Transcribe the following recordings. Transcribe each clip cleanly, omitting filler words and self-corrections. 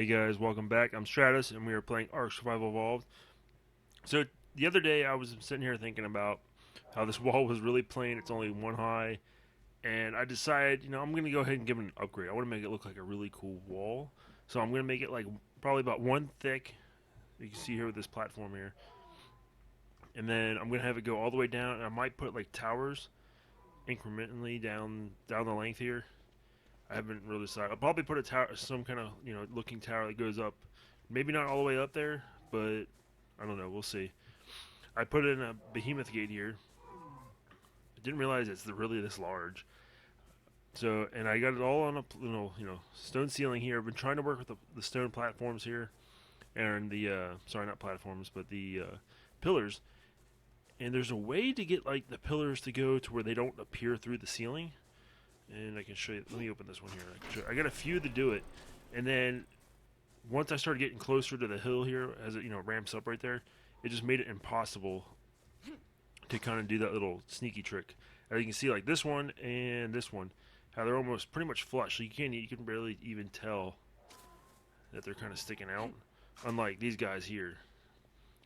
Hey guys, welcome back. I'm Strados, and we are playing ARK Survival Evolved. So the other day, I was sitting here thinking about how this wall was really plain. It's only one high, and I decided, I'm gonna go ahead and give it an upgrade. I want to make it look like a really cool wall. So I'm gonna make it like probably about one thick. You can see here with this platform here, and then I'm gonna have it go all the way down. And I might put like towers incrementally down the length here. I haven't really decided. I'll probably put a tower, some kind of looking tower that goes up, maybe not all the way up there, but I don't know. We'll see. I put in a behemoth gate here. I didn't realize it's really this large. So, and I got it all on a stone ceiling here. I've been trying to work with the stone platforms here, and the sorry, not platforms, but the pillars. And there's a way to get like the pillars to go to where they don't appear through the ceiling. And I can show you. Let me open this one here. I got a few to do it, and then once I started getting closer to the hill here, as it ramps up right there, it just made it impossible to kind of do that little sneaky trick. As you can see, like this one and this one, how they're almost pretty much flush. So you can barely even tell that they're kind of sticking out. Unlike these guys here,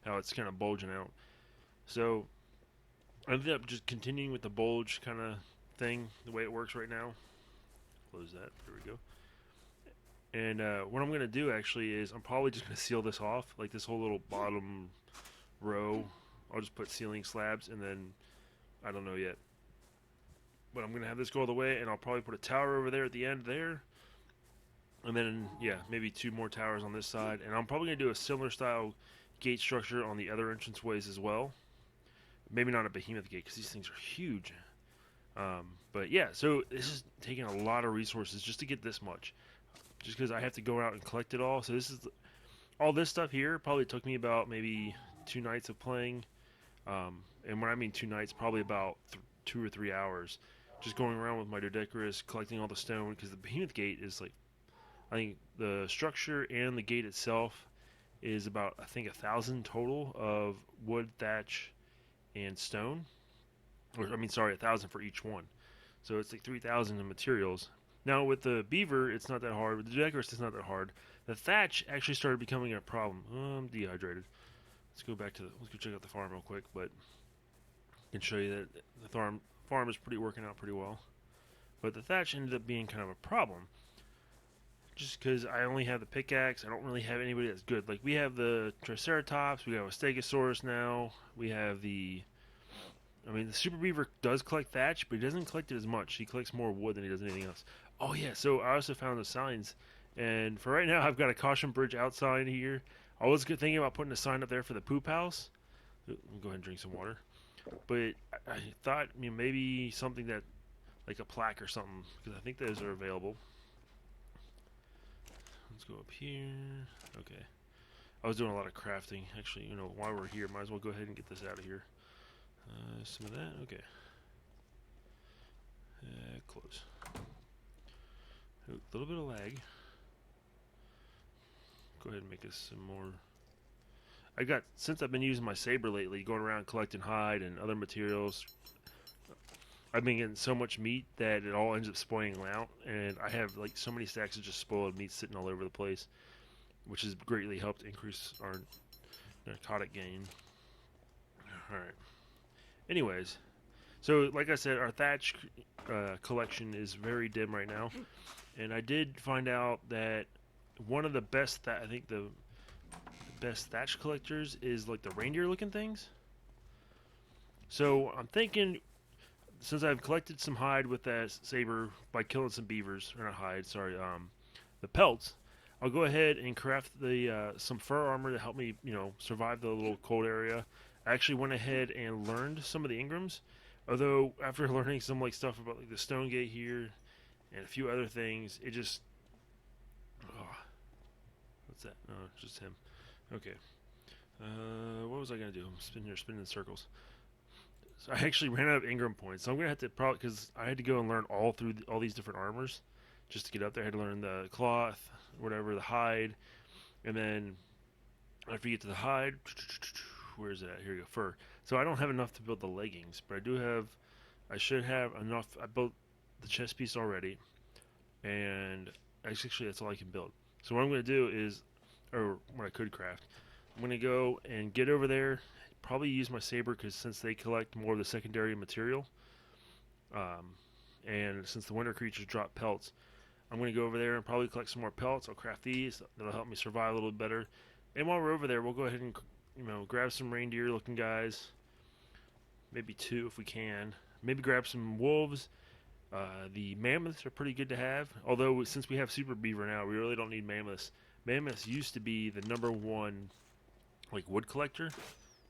how it's kind of bulging out. So I ended up just continuing with the bulge kind of thing, the way it works right now. Close that. There we go. And what I'm going to do actually is I'm probably just going to seal this off, like this whole little bottom row. I'll just put ceiling slabs, and then I don't know yet. But I'm going to have this go all the way, and I'll probably put a tower over there at the end there. And then, yeah, maybe two more towers on this side. And I'm probably going to do a similar style gate structure on the other entranceways as well. Maybe not a behemoth gate, because these things are huge. But yeah, so this is taking a lot of resources just to get this much. Just because I have to go out and collect it all. So this is all this stuff here probably took me about maybe 2 nights of playing. And when I mean 2 nights, probably about 2 or 3 hours. Just going around with my Dodecarus, collecting all the stone. Because the behemoth gate is like, I think the structure and the gate itself is about, I think, 1,000 total of wood, thatch, and stone. Or, I mean, sorry, 1,000 for each one. So it's like 3,000 in materials. Now with the beaver, it's not that hard. With the Dodecarus, it's not that hard. The thatch actually started becoming a problem. Oh, I'm dehydrated. Let's go check out the farm real quick. But I can show you that the farm is working out pretty well. But the thatch ended up being kind of a problem. Just because I only have the pickaxe, I don't really have anybody that's good. Like we have the Triceratops, we have a Stegosaurus now, we have the Super Beaver does collect thatch, but he doesn't collect it as much. He collects more wood than he does anything else. Oh, yeah, so I also found the signs. And for right now, I've got a caution bridge outside here. I was thinking about putting a sign up there for the poop house. Let me go ahead and drink some water. But I thought maybe something that, like a plaque or something, because I think those are available. Let's go up here. Okay. I was doing a lot of crafting. Actually, while we're here, might as well go ahead and get this out of here. Some of that, okay. Close. A little bit of lag. Go ahead and make us some more. Since I've been using my saber lately, going around collecting hide and other materials, I've been getting so much meat that it all ends up spoiling out, and I have like so many stacks of just spoiled meat sitting all over the place, which has greatly helped increase our narcotic gain. Alright. Anyways, so like I said, our thatch collection is very dim right now, and I did find out that one of the best, I think the best thatch collectors is like the reindeer looking things. So I'm thinking, since I've collected some hide with that saber by killing some beavers, or not hide, sorry, the pelts, I'll go ahead and craft the some fur armor to help me, survive the little cold area. I actually went ahead and learned some of the Engrams, although after learning some stuff about like the stone gate here and a few other things, it just what's that? No, it's just him. Okay. What was I gonna do? I'm spinning in circles. So I actually ran out of Engram points, so I'm gonna have to probably, because I had to go and learn all these different armors just to get up there. I had to learn the cloth, whatever, the hide, and then after you get to the hide. Where is it at? Here we go. Fur. So I don't have enough to build the leggings, but I should have enough. I built the chest piece already, and actually that's all I can build. So what I'm going to do is, or what I could craft, I'm going to go and get over there, probably use my saber because since they collect more of the secondary material, um, and since the winter creatures drop pelts, I'm going to go over there and probably collect some more pelts. I'll craft these. That'll help me survive a little better. And while we're over there, we'll go ahead and grab some reindeer looking guys. Maybe 2 if we can. Maybe grab some wolves. The mammoths are pretty good to have. Although since we have super beaver now, we really don't need mammoths. Mammoths used to be the #1 like wood collector.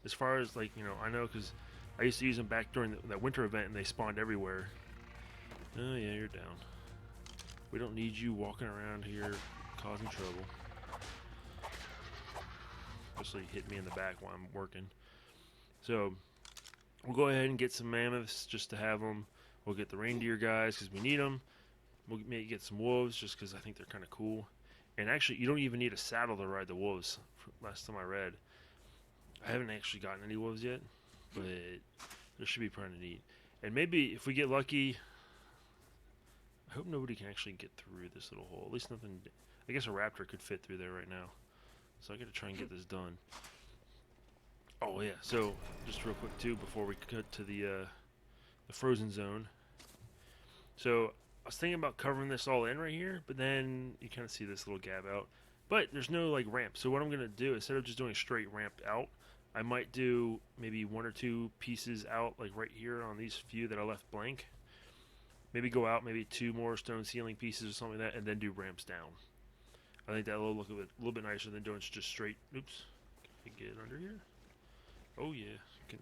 As far as like I know because I used to use them back during that winter event and they spawned everywhere. Oh yeah, you're down. We don't need you walking around here causing trouble. Especially hit me in the back while I'm working. So we'll go ahead and get some mammoths just to have them. We'll get the reindeer guys because we need them. We'll maybe get some wolves just because I think they're kind of cool. And actually, you don't even need a saddle to ride the wolves. Last time I read, I haven't actually gotten any wolves yet, but this should be pretty neat. And maybe if we get lucky, I hope nobody can actually get through this little hole. At least nothing. I guess a raptor could fit through there right now. So I got to try and get this done. Oh yeah. So just real quick too, before we cut to the frozen zone. So I was thinking about covering this all in right here, but then you kind of see this little gap out. But there's no like ramp. So what I'm gonna do instead of just doing a straight ramp out, I might do maybe 1 or 2 pieces out like right here on these few that I left blank. Maybe go out maybe 2 more stone ceiling pieces or something like that, and then do ramps down. I think that will look a little bit nicer than doing just straight. Oops. Can I get under here? Oh yeah. Can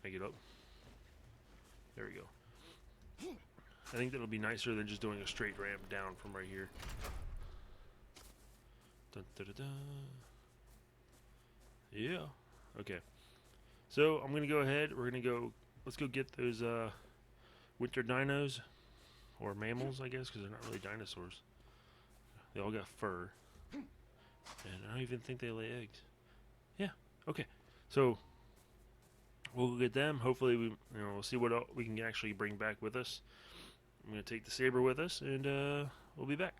I get up? There we go. I think that'll be nicer than just doing a straight ramp down from right here. Dun, da, da, da. Yeah. Okay. So I'm gonna go ahead. We're gonna go. Let's go get those winter dinos, or mammals, I guess, because they're not really dinosaurs. They all got fur, and I don't even think they lay eggs. Yeah. Okay. So we'll go get them. Hopefully, we'll see what we can actually bring back with us. I'm gonna take the saber with us, and we'll be back.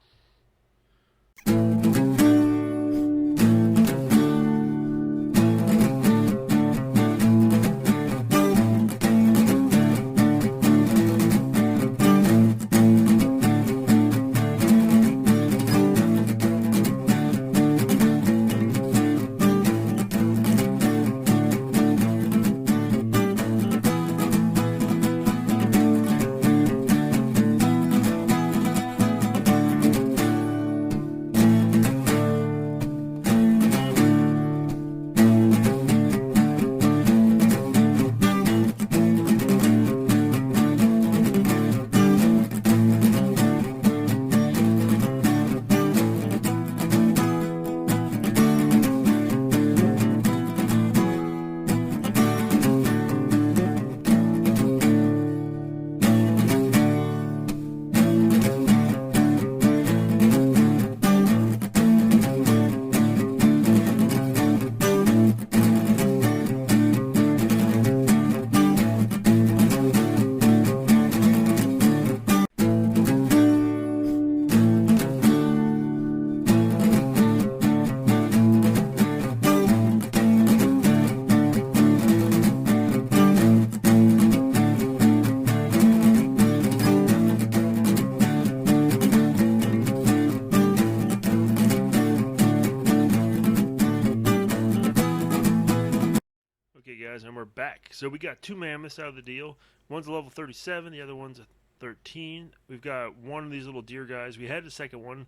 Guys, and we're back. So we got 2 mammoths out of the deal. One's a level 37, the other one's a 13. We've got one of these little deer guys. We had the second one,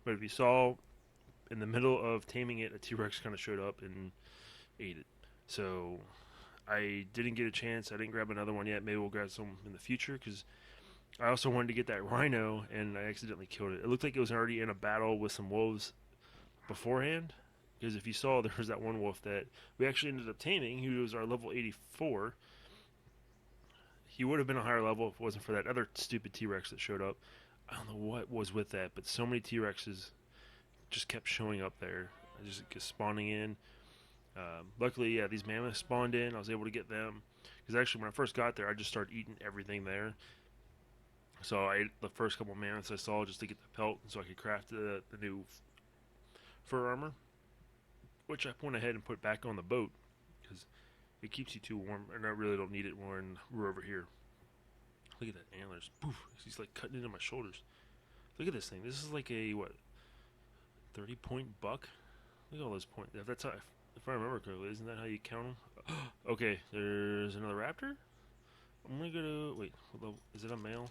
but if you saw in the middle of taming it, a T-Rex kind of showed up and ate it. So I didn't get a chance. I didn't grab another one yet. Maybe we'll grab some in the future because I also wanted to get that rhino and I accidentally killed it. It looked like it was already in a battle with some wolves beforehand. Because if you saw, there was that one wolf that we actually ended up taming, who was our level 84. He would have been a higher level if it wasn't for that other stupid T-Rex that showed up. I don't know what was with that, but so many T-Rexes just kept showing up there. I just kept spawning in. Luckily, yeah, these mammoths spawned in. I was able to get them. Because actually, when I first got there, I just started eating everything there. So I ate the first couple mammoths I saw just to get the pelt, so I could craft the new fur armor, which I went ahead and put back on the boat because it keeps you too warm, and I really don't need it when we're over here. Look at that antlers. Poof. He's like cutting into my shoulders. Look at this thing. This is like a, what, 30-point buck? Look at all those points. If that's how, if I remember correctly, isn't that how you count them? Okay, there's another raptor. I'm gonna go to, wait, is it a male?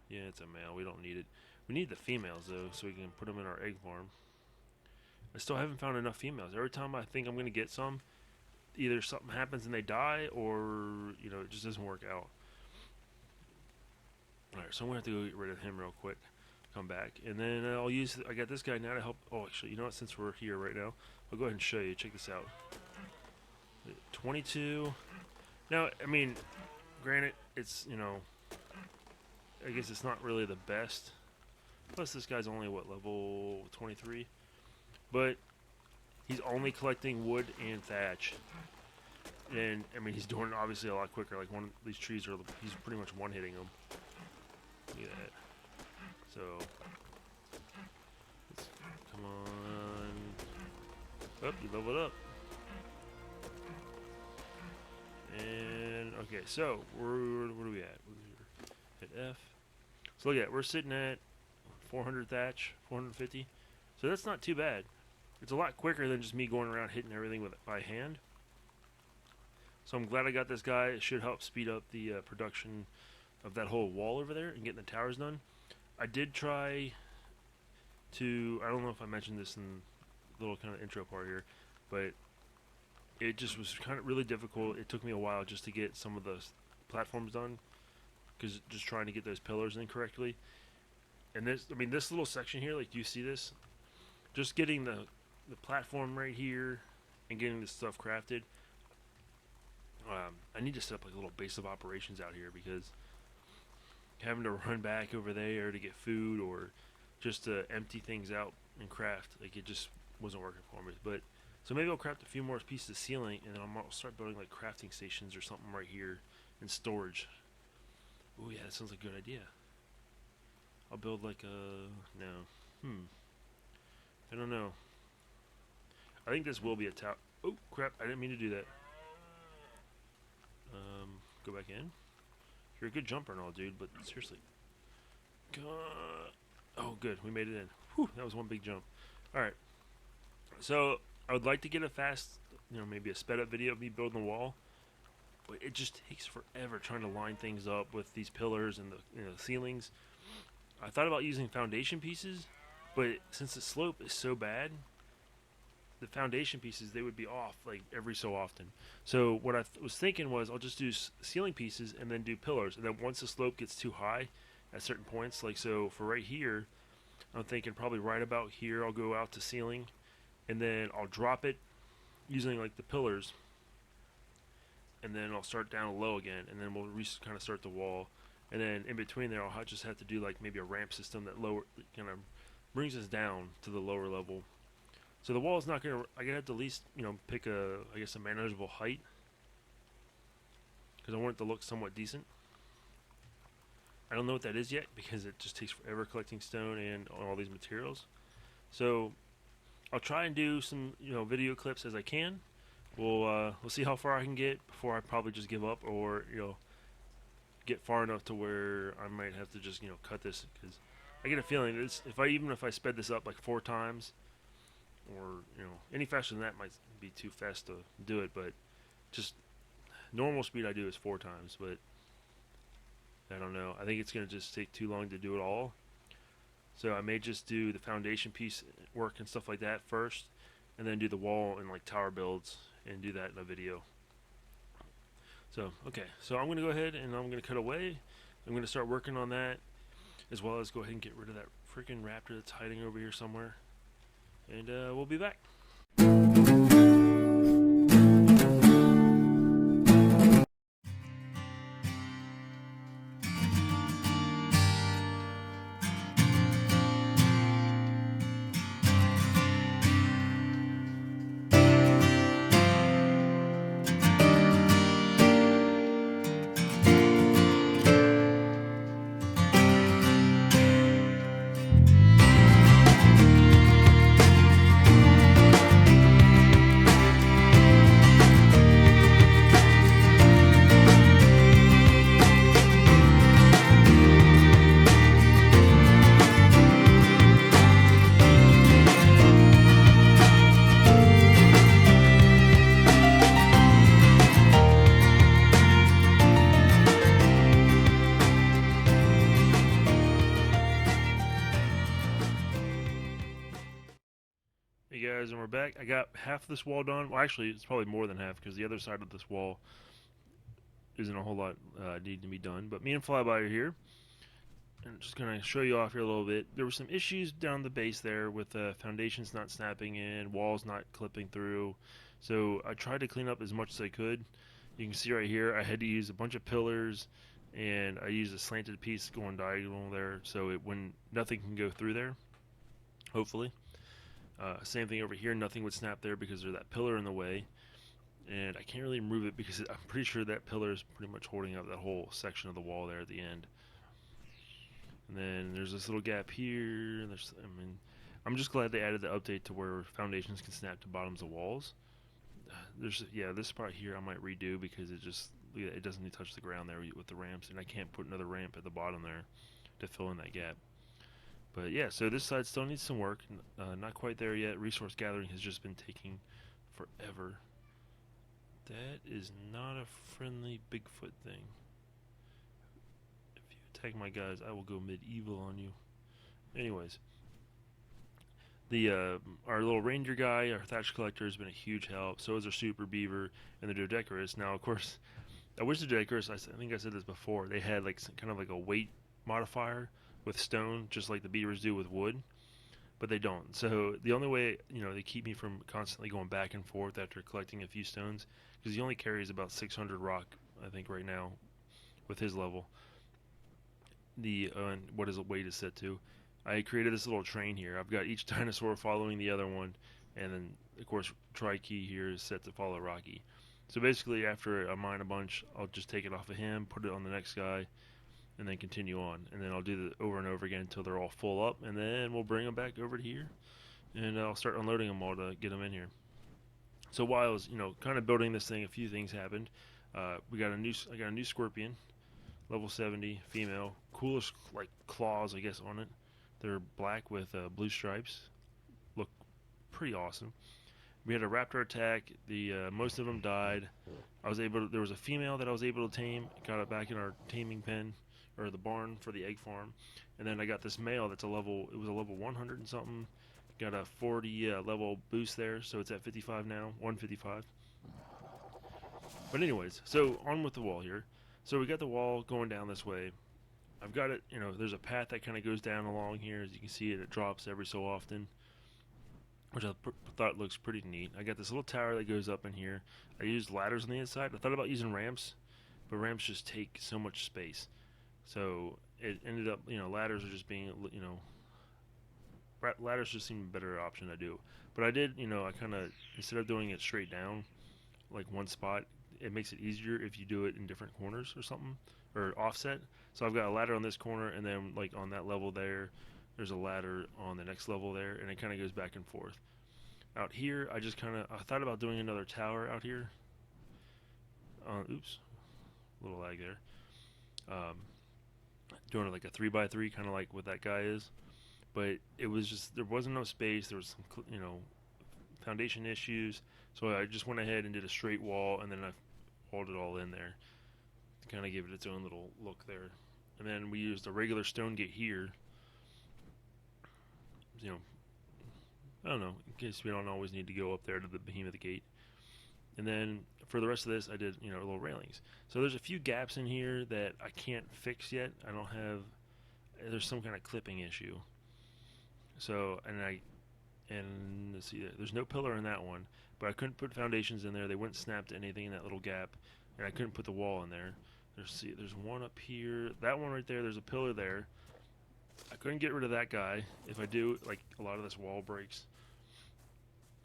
Yeah, it's a male. We don't need it. We need the females though, so we can put them in our egg farm. I still haven't found enough females. Every time I think I'm gonna get some, either something happens and they die, or it just doesn't work out. Alright, so I'm gonna have to go get rid of him real quick, come back, and then I got this guy now to help. Oh, actually, you know what, since we're here right now, I'll go ahead and show you. Check this out. 22. Now, I mean, granted, it's, I guess it's not really the best. Plus, this guy's only, what, level 23? But he's only collecting wood and thatch. And, I mean, he's doing it obviously a lot quicker. Like, one of these trees, he's pretty much one-hitting them. Look at that. So, come on. Oh, you leveled up. And, okay, so, where are we at? Hit F. So, look at it. We're sitting at 400 thatch, 450. So, that's not too bad. It's a lot quicker than just me going around hitting everything by hand. So, I'm glad I got this guy. It should help speed up the production of that whole wall over there and getting the towers done. I did try to, I don't know if I mentioned this in the little kind of intro part here, but it just was kind of really difficult. It took me a while just to get some of the platforms done, because just trying to get those pillars in correctly. And this, I mean, this little section here, like, do you see this? Just getting the platform right here and getting this stuff crafted. I need to set up like a little base of operations out here, because having to run back over there to get food or just to empty things out and craft, like, it just wasn't working for me. But so maybe I'll craft a few more pieces of ceiling, and then I'll start building like crafting stations or something right here and storage. Oh yeah, that sounds like a good idea. I'll build like a I don't know. I think this will be a tower. Oh crap! I didn't mean to do that. Go back in. You're a good jumper and all, dude, but seriously. Oh, good. We made it in. Whew, that was one big jump. Alright. So, I would like to get a fast, maybe a sped up video of me building the wall. But it just takes forever trying to line things up with these pillars and the ceilings. I thought about using foundation pieces, but since the slope is so bad, the foundation pieces, they would be off like every so often. So what I was thinking was I'll just do ceiling pieces and then do pillars, and then once the slope gets too high at certain points, like so for right here, I'm thinking probably right about here I'll go out to ceiling, and then I'll drop it using like the pillars, and then I'll start down low again, and then we'll kind of start the wall, and then in between there I'll just have to do like maybe a ramp system that kind of brings us down to the lower level. So the wall is not gonna. I gotta have to at least pick a manageable height, because I want it to look somewhat decent. I don't know what that is yet, because it just takes forever collecting stone and all these materials. So I'll try and do some video clips as I can. We'll see how far I can get before I probably just give up, or get far enough to where I might have to just cut this, because I get a feeling if I sped this up like 4 times. Or any faster than that might be too fast to do it, but just normal speed I do is 4 times. But I don't know. I think it's gonna just take too long to do it all. So I may just do the foundation piece work and stuff like that first, and then do the wall and like tower builds and do that in a video. So okay, so I'm gonna go ahead and I'm gonna cut away. I'm gonna start working on that, as well as go ahead and get rid of that freaking raptor that's hiding over here somewhere. And we'll be back. we're back. I got half of this wall done. Well, actually, it's probably more than half because the other side of this wall isn't a whole lot needing to be done. But me and Flyby are here. And I'm just going to show you off here a little bit. There were some issues down the base there with foundations not snapping in, walls not clipping through. So I tried to clean up as much as I could. You can see right here I had to use a bunch of pillars, and I used a slanted piece going diagonal there so when nothing can go through there, hopefully. Same thing over here, nothing would snap there because there's that pillar in the way. And I can't really remove it because I'm pretty sure that pillar is pretty much holding up that whole section of the wall there at the end. And then there's this little gap here. I'm just glad they added the update to where foundations can snap to bottoms of walls. This part here I might redo because it doesn't even touch the ground there with the ramps, and I can't put another ramp at the bottom there to fill in that gap. But yeah, so this side still needs some work. Not quite there yet. Resource gathering has just been taking forever. That is not a friendly Bigfoot thing. If you attack my guys, I will go medieval on you. Anyways, our little reindeer guy, our thatch collector, has been a huge help. So is our super beaver and the Dodecarus. Now, of course, I wish the Dodecarus, I think I said this before, they had kind of like a weight modifier with stone, just like the beavers do with wood, but they don't. So the only way, they keep me from constantly going back and forth after collecting a few stones, because he only carries about 600 rock, I think, right now, with his level. What his weight is set to. I created this little train here. I've got each dinosaur following the other one, and then, of course, Tri-Key here is set to follow Rocky. So basically, after I mine a bunch, I'll just take it off of him, put it on the next guy, and then continue on. And then I'll do that over and over again until they're all full up, and then we'll bring them back over to here, and I'll start unloading them all to get them in here. So while I was, kind of building this thing, a few things happened. I got a new scorpion, level 70, female, coolest claws, I guess, on it. They're black with blue stripes. Look pretty awesome. We had a raptor attack. Most of them died. There was a female that I was able to tame. Got it back in our taming pen, or the barn for the egg farm. And then I got this male that's it was a level 100 and something. Got a 40 level boost there, so it's at 55 now, 155. But anyways, so on with the wall here. So we got the wall going down this way. I've got it, there's a path that kind of goes down along here. As you can see, it drops every so often, which I thought looks pretty neat. I got this little tower that goes up in here. I used ladders on the inside. I thought about using ramps, but ramps just take so much space. So it ended up, ladders are just being, ladders just seem a better option to do. But I did, I kind of, instead of doing it straight down, like one spot, it makes it easier if you do it in different corners or something, or offset. So I've got a ladder on this corner, and then on that level there's a ladder on the next level there, and it kind of goes back and forth. Out here, I thought about doing another tower out here. Oops, a little lag there. Doing it like a 3x3, kind of like what that guy is. But it was just, there wasn't no space. There was some, foundation issues. So I just went ahead and did a straight wall, and then I walled it all in there to kind of give it its own little look there. And then we used a regular stone gate here. I don't know, in case we don't always need to go up there to the behemoth gate. And then for the rest of this, I did, little railings. So there's a few gaps in here that I can't fix yet. There's some kind of clipping issue. So, and let's see, there's no pillar in that one, but I couldn't put foundations in there. They wouldn't snap to anything in that little gap, and I couldn't put the wall in there. There's one up here. That one right there, there's a pillar there. I couldn't get rid of that guy. If I do, a lot of this wall breaks.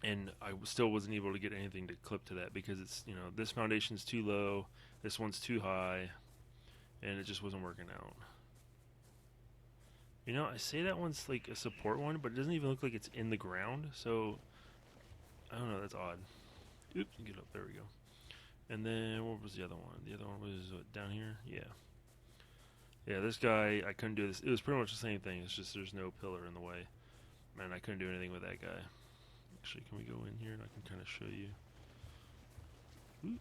And I still wasn't able to get anything to clip to that because it's, this foundation's too low, this one's too high, and it just wasn't working out. I say that one's like a support one, but it doesn't even look like it's in the ground, so I don't know, that's odd. Oops, get up, there we go. And then, what was the other one? The other one was down here? Yeah. Yeah, this guy, I couldn't do this. It was pretty much the same thing, it's just there's no pillar in the way. Man, I couldn't do anything with that guy. Actually, can we go in here and I can kind of show you? Ooh.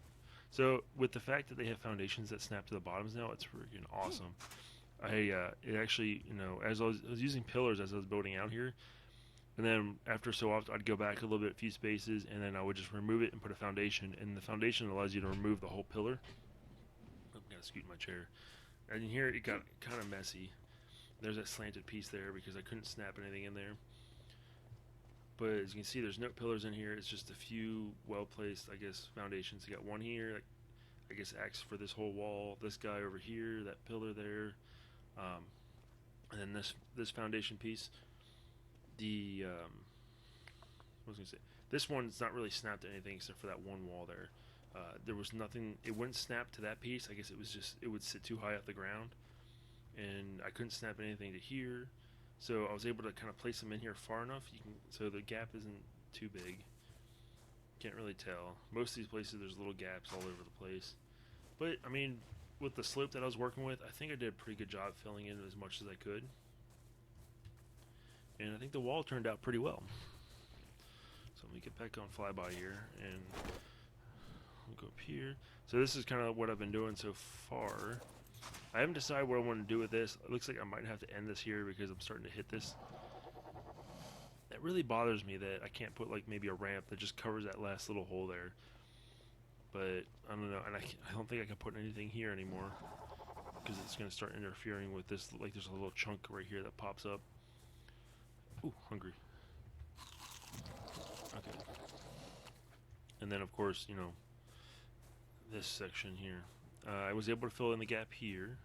So, with the fact that they have foundations that snap to the bottoms now, it's freaking awesome. It actually, as I was using pillars as I was building out here, And then after so often, I'd go back a little bit, a few spaces, and then I would just remove it and put a foundation. And the foundation allows you to remove the whole pillar. I'm gonna scoot my chair. And here it got kind of messy. There's that slanted piece there because I couldn't snap anything in there. But as you can see, there's no pillars in here. It's just a few well-placed, I guess, foundations. You got one here, like, I guess acts for this whole wall. This guy over here, that pillar there, and then this foundation piece. The what was I gonna say? This one's not really snapped to anything except for that one wall there. There was nothing. It wouldn't snap to that piece. I guess it was just it would sit too high off the ground, and I couldn't snap anything to here. So I was able to kind of place them in here far enough. So the gap isn't too big. Can't really tell. Most of these places there's little gaps all over the place. But I mean, with the slope that I was working with, I think I did a pretty good job filling in as much as I could. And I think the wall turned out pretty well. So let me get back on flyby here and we'll go up here. So this is kind of what I've been doing so far. I haven't decided what I want to do with this. It looks like I might have to end this here because I'm starting to hit this. That really bothers me that I can't put like maybe a ramp that just covers that last little hole there. But I don't know, and I don't think I can put anything here anymore because it's going to start interfering with this. Like there's a little chunk right here that pops up. Ooh, hungry. Okay. And then of course, you know, this section here. I was able to fill in the gap here,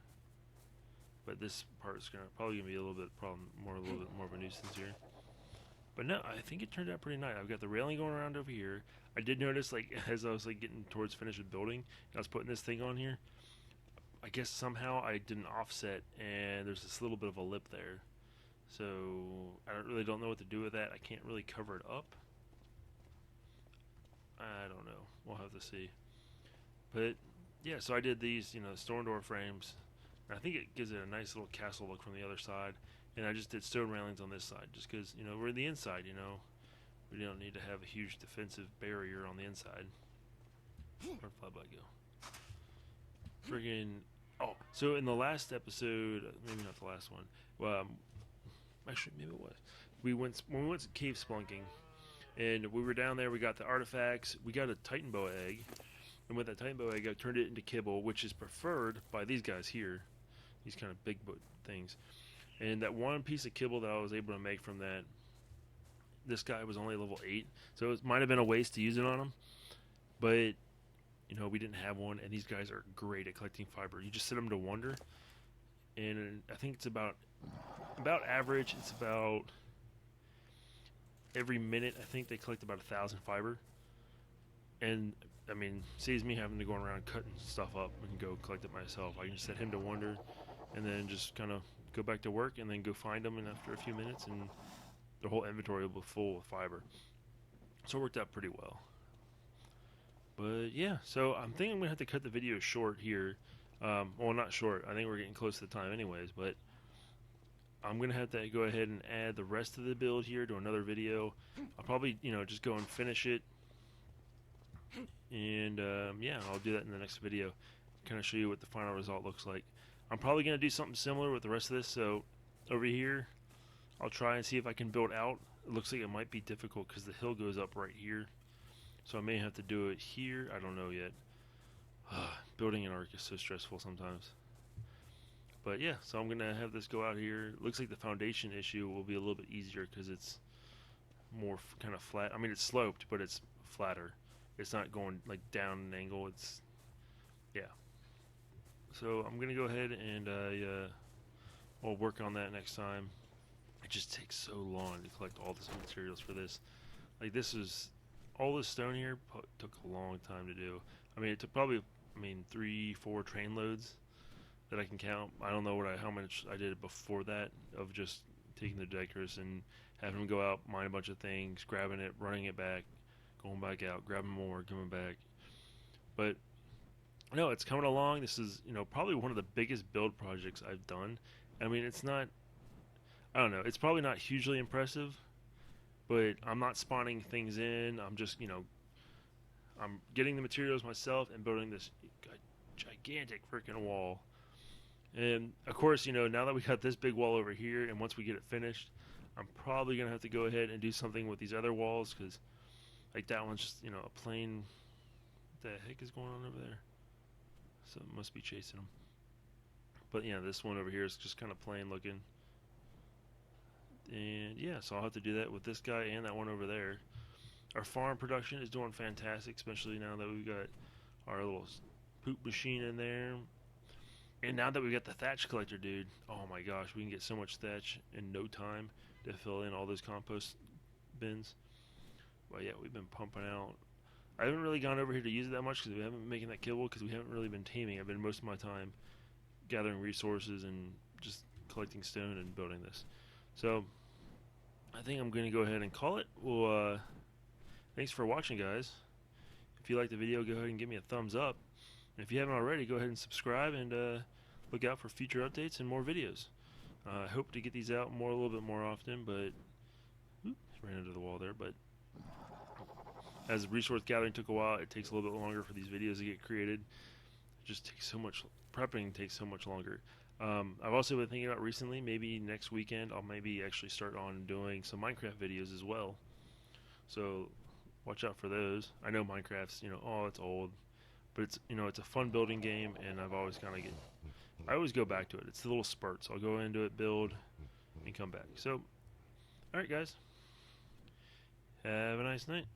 but this part is probably gonna be a little bit more of a nuisance here. But no, I think it turned out pretty nice. I've got the railing going around over here. I did notice, like, as I was like getting towards finished with building, and I was putting this thing on here. I guess somehow I didn't offset, and there's this little bit of a lip there. So I don't know what to do with that. I can't really cover it up. I don't know. We'll have to see. But yeah, so I did these, you know, storm door frames. And I think it gives it a nice little castle look from the other side. And I just did stone railings on this side, just because, you know, we're the inside, you know. We don't need to have a huge defensive barrier on the inside. Where'd flyby go? Friggin'. Oh, so in the last episode, maybe not the last one. Actually, maybe it was. When we went cave spelunking, and we were down there. We got the artifacts. We got a Titan boa egg. And with that Titan boa egg, I turned it into kibble, which is preferred by these guys here. These kind of big things. And that one piece of kibble that I was able to make from that, this guy was only level 8. So it might have been a waste to use it on him. But, you know, we didn't have one. And these guys are great at collecting fiber. You just set them to wonder. And I think it's about average. It's about every minute, I think they collect about 1,000 fiber. And I mean, saves me having to go around cutting stuff up and go collect it myself. I can just set him to wonder and then just kind of go back to work and then go find them, and after a few minutes and the whole inventory will be full of fiber. So it worked out pretty well. But yeah, so I'm thinking I'm going to have to cut the video short here. Well, not short. I think we're getting close to the time anyways, but I'm going to have to go ahead and add the rest of the build here to another video. I'll probably, you know, just go and finish it. And yeah, I'll do that in the next video. Kind of show you what the final result looks like. I'm probably going to do something similar with the rest of this. So over here, I'll try and see if I can build out. It looks like it might be difficult because the hill goes up right here. So I may have to do it here. I don't know yet. Building an ARK is so stressful sometimes. But yeah, so I'm going to have this go out here. It looks like the foundation issue will be a little bit easier because it's more kind of flat. I mean, it's sloped, but it's flatter. It's not going like down an angle. It's, yeah. So I'm going to go ahead and we'll work on that next time. It just takes so long to collect all this materials for this. Like this is, all this stone here took a long time to do. I mean, it took probably, 3-4 train loads that I can count. I don't know how much I did before that of just taking the deckers and having them go out, mine a bunch of things, grabbing it, running it back, going back out, grabbing more, coming back. But no, it's coming along. This is, probably one of the biggest build projects I've done. I mean, it's not, I don't know, it's probably not hugely impressive, but I'm not spawning things in. I'm just, I'm getting the materials myself and building this gigantic freaking wall. And of course, now that we got this big wall over here, and once we get it finished, I'm probably gonna have to go ahead and do something with these other walls because, like, that one's just, you know, a plain. What the heck is going on over there? Something must be chasing them. But yeah, this one over here is just kind of plain looking. And yeah, so I'll have to do that with this guy and that one over there. Our farm production is doing fantastic, especially now that we've got our little poop machine in there. And now that we got the thatch collector, dude, oh my gosh, we can get so much thatch in no time to fill in all those compost bins. But yeah, we've been pumping out. I haven't really gone over here to use it that much because we haven't been making that kibble because we haven't really been taming. I've been most of my time gathering resources and just collecting stone and building this. So I think I'm going to go ahead and call it. Well, thanks for watching, guys. If you liked the video, go ahead and give me a thumbs up. And if you haven't already, go ahead and subscribe and look out for future updates and more videos. I hope to get these out a little bit more often, but ran into the wall there. But as resource gathering took a while, it takes a little bit longer for these videos to get created. It just takes so much. Prepping takes so much longer. I've also been thinking about recently, maybe next weekend, I'll maybe actually start on doing some Minecraft videos as well. So watch out for those. I know Minecraft's, you know, oh, it's old, but it's, you know, it's a fun building game, and I've always kind of I always go back to it. It's the little spurts. I'll go into it, build, and come back. So, all right, guys, have a nice night.